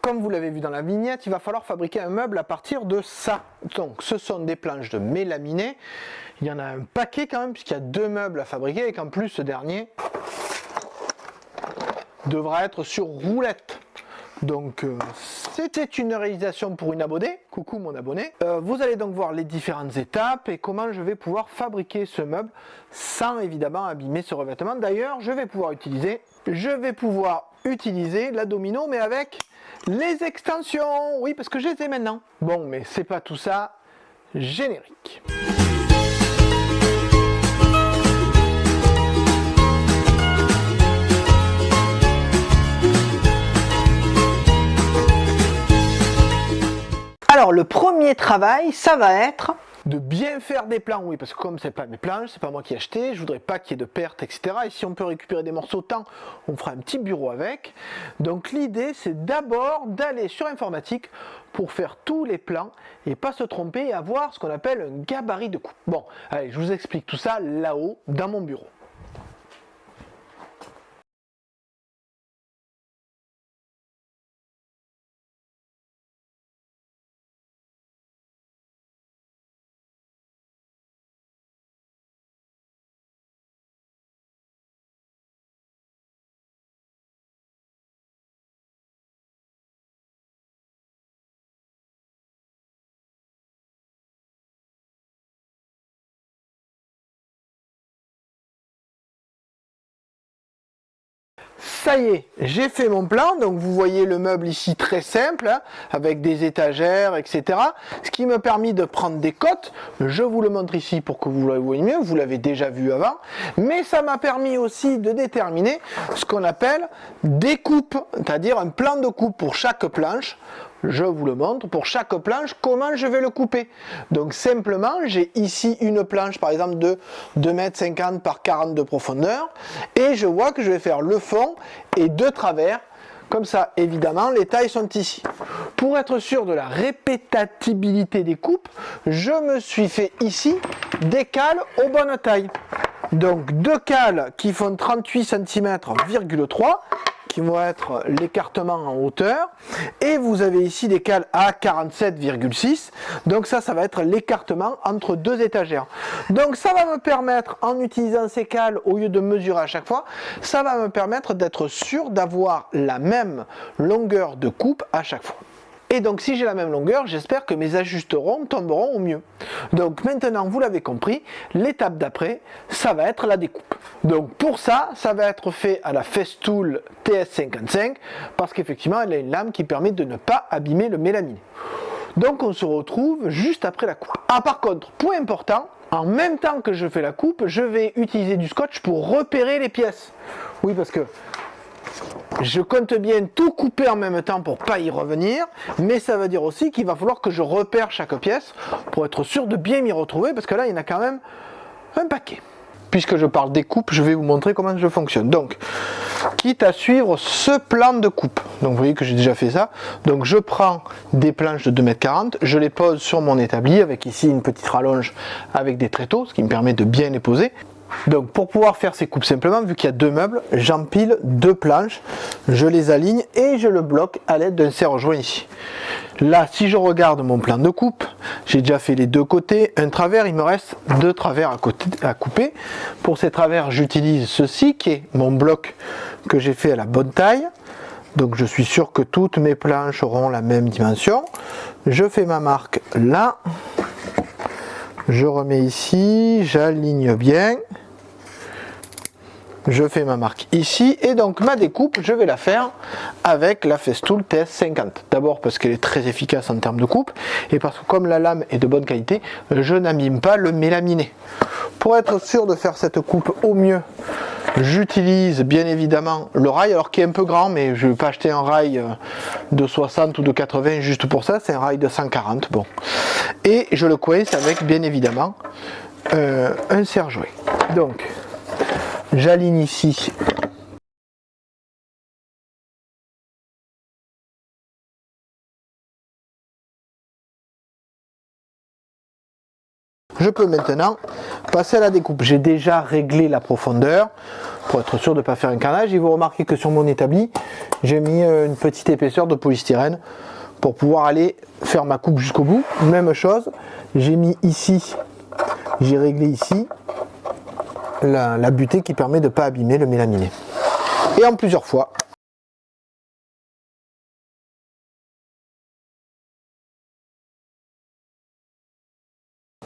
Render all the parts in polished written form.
comme vous l'avez vu dans la vignette, il va falloir fabriquer un meuble à partir de ça. Donc ce sont des planches de mélaminé. Il y en a un paquet quand même, puisqu'il y a 2 meubles à fabriquer, et qu'en plus ce dernier devra être sur roulette. Donc c'était une réalisation pour une abonnée, coucou mon abonné. Vous allez donc voir les différentes étapes et comment je vais pouvoir fabriquer ce meuble sans évidemment abîmer ce revêtement. D'ailleurs, je vais pouvoir utiliser la domino, mais avec les extensions. Oui, parce que je les ai maintenant. Bon, mais c'est pas tout ça. Générique. Alors le premier travail, ça va être de bien faire des plans, oui, parce que comme c'est pas mes planches, c'est pas moi qui ai acheté, je voudrais pas qu'il y ait de pertes, etc. Et si on peut récupérer des morceaux tant, on fera un petit bureau avec. Donc l'idée, c'est d'abord d'aller sur informatique pour faire tous les plans et pas se tromper et avoir ce qu'on appelle un gabarit de coupe. Bon, allez, je vous explique tout ça là-haut, dans mon bureau. Ça y est, j'ai fait mon plan, donc vous voyez le meuble ici très simple, hein, avec des étagères, etc. Ce qui m'a permis de prendre des cotes, je vous le montre ici pour que vous le voyez mieux, vous l'avez déjà vu avant, mais ça m'a permis aussi de déterminer ce qu'on appelle des coupes, c'est-à-dire un plan de coupe pour chaque planche. Je vous le montre, pour chaque planche, comment je vais le couper. Donc simplement, j'ai ici une planche par exemple de 2,50 m par 40 de profondeur, et je vois que je vais faire le fond et de travers, comme ça évidemment les tailles sont ici. Pour être sûr de la répétabilité des coupes, je me suis fait ici des cales aux bonnes tailles. Donc 2 cales qui font 38 cm,3 qui vont être l'écartement en hauteur, et vous avez ici des cales à 47,6, donc ça va être l'écartement entre 2 étagères. Donc ça va me permettre, en utilisant ces cales au lieu de mesurer à chaque fois, ça va me permettre d'être sûr d'avoir la même longueur de coupe à chaque fois. Et donc si j'ai la même longueur, j'espère que mes ajusterons tomberont au mieux. Donc maintenant, vous l'avez compris, l'étape d'après, ça va être la découpe. Donc pour ça, ça va être fait à la Festool TS55, parce qu'effectivement, elle a une lame qui permet de ne pas abîmer le mélaminé. Donc on se retrouve juste après la coupe. Ah par contre, point important, en même temps que je fais la coupe, je vais utiliser du scotch pour repérer les pièces. Oui, parce que je compte bien tout couper en même temps pour pas y revenir, mais ça veut dire aussi qu'il va falloir que je repère chaque pièce pour être sûr de bien m'y retrouver, parce que là il y en a quand même un paquet. Puisque je parle des coupes, je vais vous montrer comment je fonctionne. Donc, quitte à suivre ce plan de coupe, donc vous voyez que j'ai déjà fait ça, donc je prends des planches de 2,40 m, je les pose sur mon établi, avec ici une petite rallonge avec des tréteaux, ce qui me permet de bien les poser. Donc pour pouvoir faire ces coupes simplement, vu qu'il y a 2 meubles, j'empile 2 planches, je les aligne et je le bloque à l'aide d'un serre-joint ici. Là, si je regarde mon plan de coupe, j'ai déjà fait les 2 côtés, un travers, il me reste 2 travers à couper. Pour ces travers, j'utilise ceci qui est mon bloc que j'ai fait à la bonne taille. Donc je suis sûr que toutes mes planches auront la même dimension. Je fais ma marque là. Je remets ici, j'aligne bien, je fais ma marque ici, et donc ma découpe, je vais la faire avec la Festool TS50. D'abord parce qu'elle est très efficace en termes de coupe, et parce que comme la lame est de bonne qualité, je n'abîme pas le mélaminé. Pour être sûr de faire cette coupe au mieux, j'utilise bien évidemment le rail, alors qui est un peu grand, mais je ne vais pas acheter un rail de 60 ou de 80 juste pour ça, c'est un rail de 140, bon. Et je le coince avec bien évidemment un serre-joint. Donc j'aligne ici je peux maintenant passer à la découpe. J'ai déjà réglé la profondeur pour être sûr de ne pas faire un carnage. Et vous remarquez que sur mon établi, j'ai mis une petite épaisseur de polystyrène pour pouvoir aller faire ma coupe jusqu'au bout. Même chose, j'ai mis ici, j'ai réglé ici la butée qui permet de ne pas abîmer le mélaminé. Et en plusieurs fois.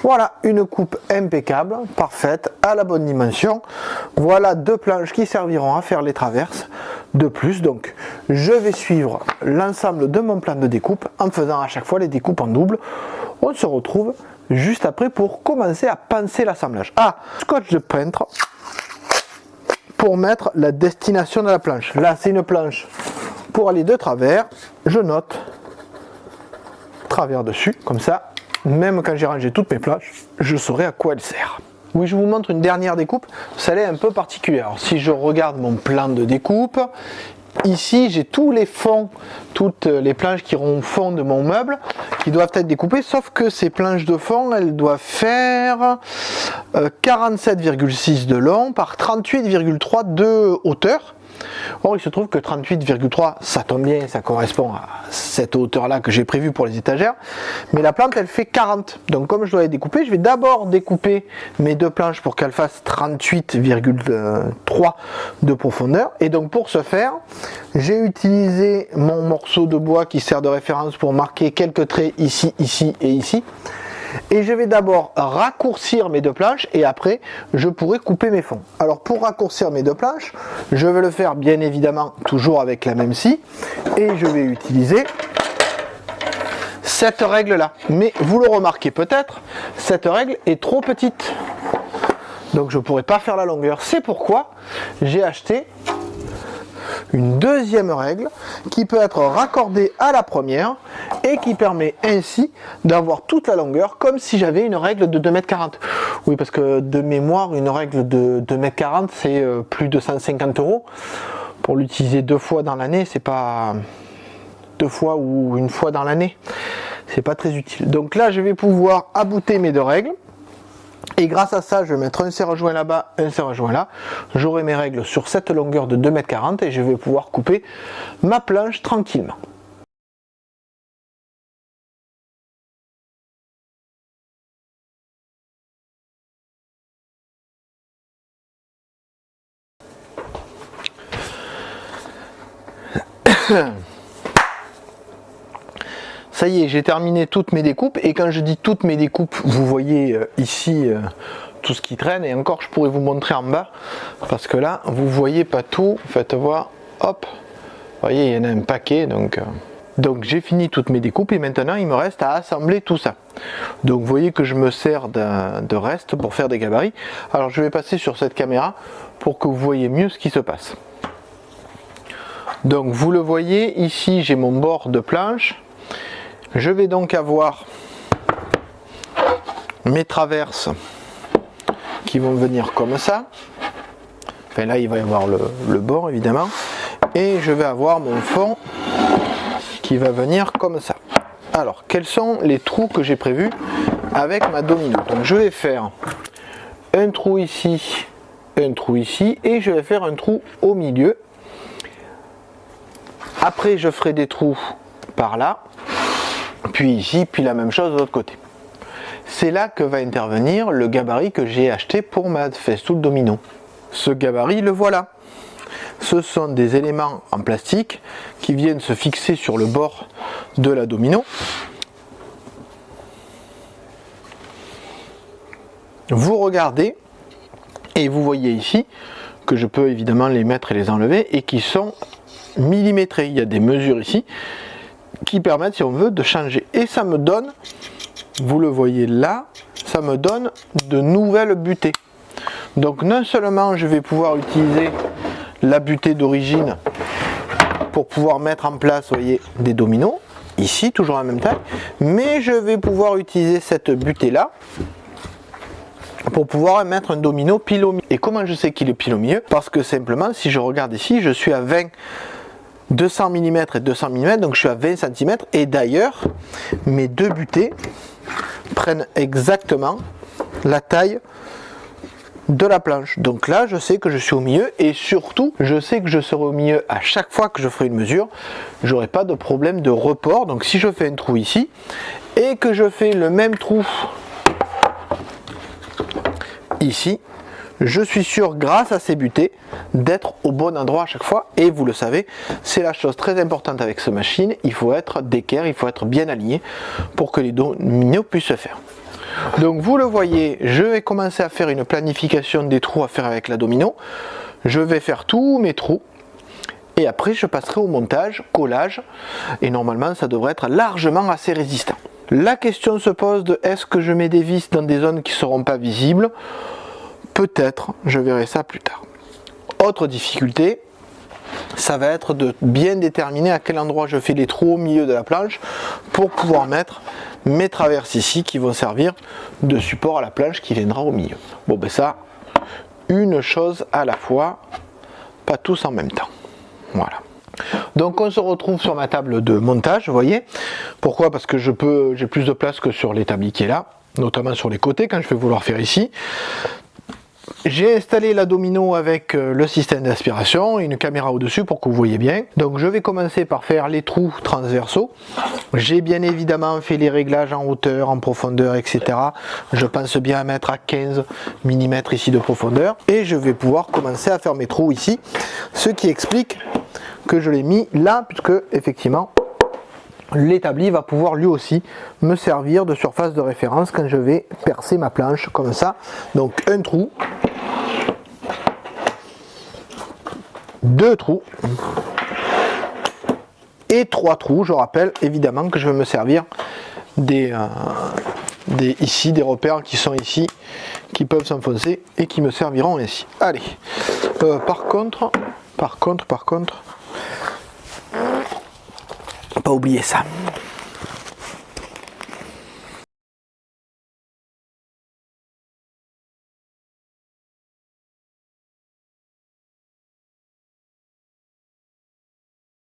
Voilà une coupe impeccable, parfaite, à la bonne dimension. Voilà deux planches qui serviront à faire les traverses de plus. Donc je vais suivre l'ensemble de mon plan de découpe en faisant à chaque fois les découpes en double. On se retrouve juste après pour commencer à penser l'assemblage. Ah, scotch de peintre pour mettre la destination de la planche. Là c'est une planche pour aller de travers. Je note travers dessus, comme ça. Même quand j'ai rangé toutes mes planches, je saurai à quoi elle sert. Oui, je vous montre une dernière découpe. Celle-là est un peu particulière. Alors, si je regarde mon plan de découpe, ici j'ai tous les fonds, toutes les planches qui auront fond de mon meuble, qui doivent être découpées, sauf que ces planches de fond, elles doivent faire 47,6 de long par 38,3 de hauteur. Or, il se trouve que 38,3, ça tombe bien, ça correspond à cette hauteur-là que j'ai prévue pour les étagères. Mais la plante, elle fait 40. Donc, comme je dois les découper, je vais d'abord découper mes deux planches pour qu'elles fassent 38,3 de profondeur. Et donc, pour ce faire, j'ai utilisé mon morceau de bois qui sert de référence pour marquer quelques traits ici, ici et ici. Et je vais d'abord raccourcir mes deux planches et après je pourrai couper mes fonds. Alors pour raccourcir mes deux planches, je vais le faire bien évidemment toujours avec la même scie et je vais utiliser cette règle là. Mais vous le remarquez peut-être, cette règle est trop petite. Donc je ne pourrai pas faire la longueur. C'est pourquoi j'ai acheté une deuxième règle qui peut être raccordée à la première et qui permet ainsi d'avoir toute la longueur comme si j'avais une règle de 2,40 m. Oui, parce que de mémoire, une règle de 2,40 m c'est plus de 150 €. Pour l'utiliser deux fois dans l'année, c'est pas deux fois ou une fois dans l'année, c'est pas très utile. Donc là, je vais pouvoir abouter mes deux règles. Et grâce à ça, je vais mettre un serre-joint là-bas, un serre-joint là. J'aurai mes règles sur cette longueur de 2,40 m et je vais pouvoir couper ma planche tranquillement. Ça y est, j'ai terminé toutes mes découpes et quand je dis toutes mes découpes, vous voyez ici tout ce qui traîne et encore je pourrais vous montrer en bas parce que là vous voyez pas tout, faites voir, hop, vous voyez il y en a un paquet donc j'ai fini toutes mes découpes et maintenant il me reste à assembler tout ça. Donc vous voyez que je me sers de reste pour faire des gabarits. Alors je vais passer sur cette caméra pour que vous voyez mieux ce qui se passe. Donc vous le voyez ici j'ai mon bord de planche. Je vais donc avoir mes traverses qui vont venir comme ça. Enfin là il va y avoir le bord évidemment. Et je vais avoir mon fond qui va venir comme ça. Alors quels sont les trous que j'ai prévus avec ma domino? Donc je vais faire un trou ici et je vais faire un trou au milieu. Après je ferai des trous par là. Puis ici, puis la même chose de l'autre côté. C'est là que va intervenir le gabarit que j'ai acheté pour ma festool domino. Ce gabarit, le voilà. Ce sont des éléments en plastique qui viennent se fixer sur le bord de la domino. Vous regardez et vous voyez ici que je peux évidemment les mettre et les enlever et qui sont millimétrés. Il y a des mesures ici qui permettent, si on veut, de changer. Et ça me donne, vous le voyez là, ça me donne de nouvelles butées. Donc non seulement je vais pouvoir utiliser la butée d'origine pour pouvoir mettre en place, vous voyez, des dominos, ici, toujours à la même taille, mais je vais pouvoir utiliser cette butée là pour pouvoir mettre un domino pile au milieu. Et comment je sais qu'il est pile au milieu? Parce que simplement, si je regarde ici, je suis à 20 200 mm et 200 mm, donc je suis à 20 cm et d'ailleurs mes deux butées prennent exactement la taille de la planche. Donc là, je sais que je suis au milieu et surtout, je sais que je serai au milieu à chaque fois que je ferai une mesure. J'aurai pas de problème de report. Donc si je fais un trou ici et que je fais le même trou ici, je suis sûr, grâce à ces butées, d'être au bon endroit à chaque fois. Et vous le savez, c'est la chose très importante avec cette machine. Il faut être d'équerre, il faut être bien aligné pour que les dominos puissent se faire. Donc vous le voyez, je vais commencer à faire une planification des trous à faire avec la domino. Je vais faire tous mes trous. Et après, je passerai au montage, collage. Et normalement, ça devrait être largement assez résistant. La question se pose de est-ce que je mets des vis dans des zones qui ne seront pas visibles? Peut-être, je verrai ça plus tard. Autre difficulté, ça va être de bien déterminer à quel endroit je fais les trous au milieu de la planche pour pouvoir mettre mes traverses ici qui vont servir de support à la planche qui viendra au milieu. Bon ben ça, une chose à la fois, pas tous en même temps. Voilà. Donc on se retrouve sur ma table de montage, vous voyez. Pourquoi? Parce que j'ai plus de place que sur l'établi qui est là, notamment sur les côtés quand je vais vouloir faire ici. J'ai installé la domino avec le système d'aspiration et une caméra au-dessus pour que vous voyez bien. Donc je vais commencer par faire les trous transversaux. J'ai bien évidemment fait les réglages en hauteur, en profondeur, etc. Je pense bien à mettre à 15 mm ici de profondeur. Et je vais pouvoir commencer à faire mes trous ici. Ce qui explique que je l'ai mis là, puisque effectivement l'établi va pouvoir lui aussi me servir de surface de référence quand je vais percer ma planche comme ça. Donc un trou, deux trous et trois trous. Je rappelle évidemment que je vais me servir des repères qui sont ici, qui peuvent s'enfoncer et qui me serviront ainsi. Allez, par contre, pas oublier ça.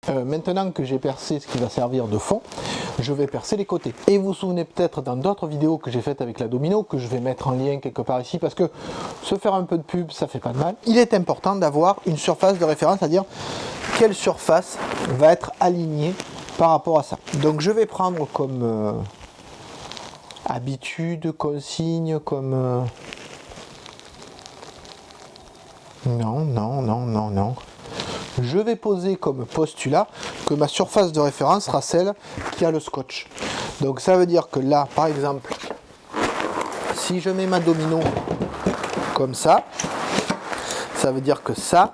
Maintenant que j'ai percé ce qui va servir de fond, je vais percer les côtés. Et vous vous souvenez peut-être dans d'autres vidéos que j'ai faites avec la domino, que je vais mettre en lien quelque part ici, parce que se faire un peu de pub, ça fait pas de mal. Il est important d'avoir une surface de référence, c'est-à-dire quelle surface va être alignée par rapport à ça. Donc je vais prendre comme habitude, consigne, comme... Non. Je vais poser comme postulat que ma surface de référence sera celle qui a le scotch. Donc ça veut dire que là, par exemple, si je mets ma domino comme ça veut dire que ça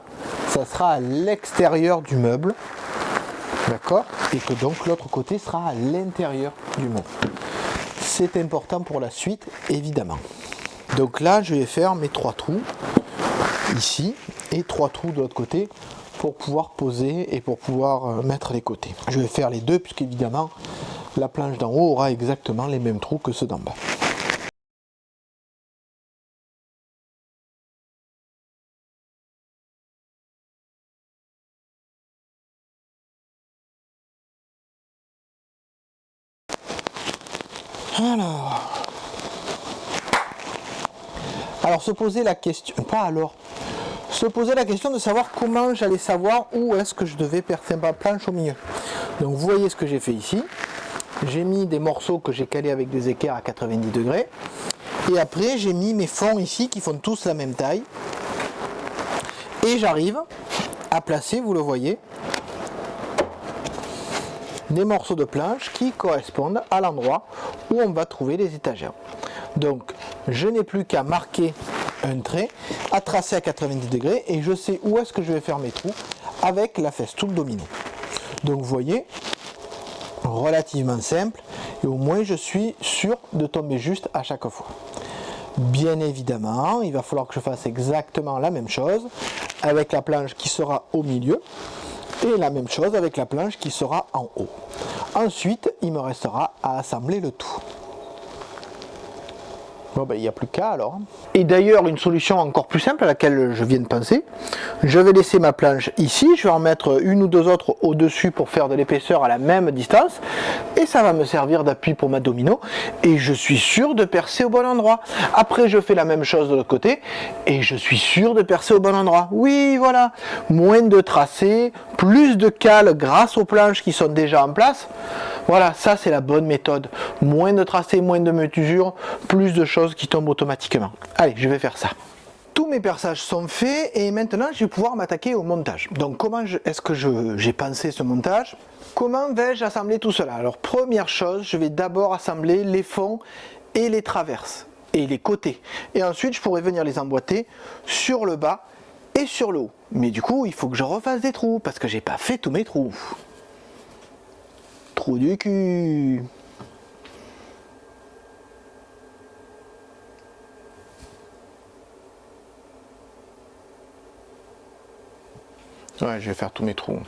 sera à l'extérieur du meuble. D'accord? Et que donc l'autre côté sera à l'intérieur du meuble. C'est important pour la suite, évidemment. Donc là, je vais faire mes trois trous ici et trois trous de l'autre côté pour pouvoir poser et pour pouvoir mettre les côtés. Je vais faire les deux puisque évidemment la planche d'en haut aura exactement les mêmes trous que ceux d'en bas. Alors se poser la question, se poser la question de savoir comment j'allais savoir où est-ce que je devais percer ma planche au milieu. Donc vous voyez ce que j'ai fait ici. J'ai mis des morceaux que j'ai calés avec des équerres à 90 degrés. Et après j'ai mis mes fonds ici qui font tous la même taille. Et j'arrive à placer, vous le voyez, des morceaux de planche qui correspondent à l'endroit où on va trouver les étagères. Donc je n'ai plus qu'à marquer un trait, à tracer à 90 degrés et je sais où est-ce que je vais faire mes trous avec la festoule domino. Donc vous voyez, relativement simple et au moins je suis sûr de tomber juste à chaque fois. Bien évidemment, il va falloir que je fasse exactement la même chose avec la planche qui sera au milieu et la même chose avec la planche qui sera en haut. Ensuite, il me restera à assembler le tout. Bon ben il n'y a plus qu'à alors. Et d'ailleurs une solution encore plus simple à laquelle je viens de penser, je vais laisser ma planche ici, je vais en mettre une ou deux autres au-dessus pour faire de l'épaisseur à la même distance, et ça va me servir d'appui pour ma domino, et je suis sûr de percer au bon endroit. Après je fais la même chose de l'autre côté, et je suis sûr de percer au bon endroit. Oui voilà, moins de tracés, plus de cales grâce aux planches qui sont déjà en place. Voilà, ça c'est la bonne méthode. Moins de tracés, moins de mesures, plus de choses qui tombent automatiquement. Allez, je vais faire ça. Tous mes perçages sont faits et maintenant je vais pouvoir m'attaquer au montage. Donc comment est-ce que j'ai pensé ce montage? Comment vais-je assembler tout cela? Alors première chose, je vais d'abord assembler les fonds et les traverses et les côtés. Et ensuite je pourrai venir les emboîter sur le bas et sur le haut. Mais du coup il faut que je refasse des trous parce que j'ai pas fait tous mes trous. Trou du cul. Ouais, je vais faire tous mes trous.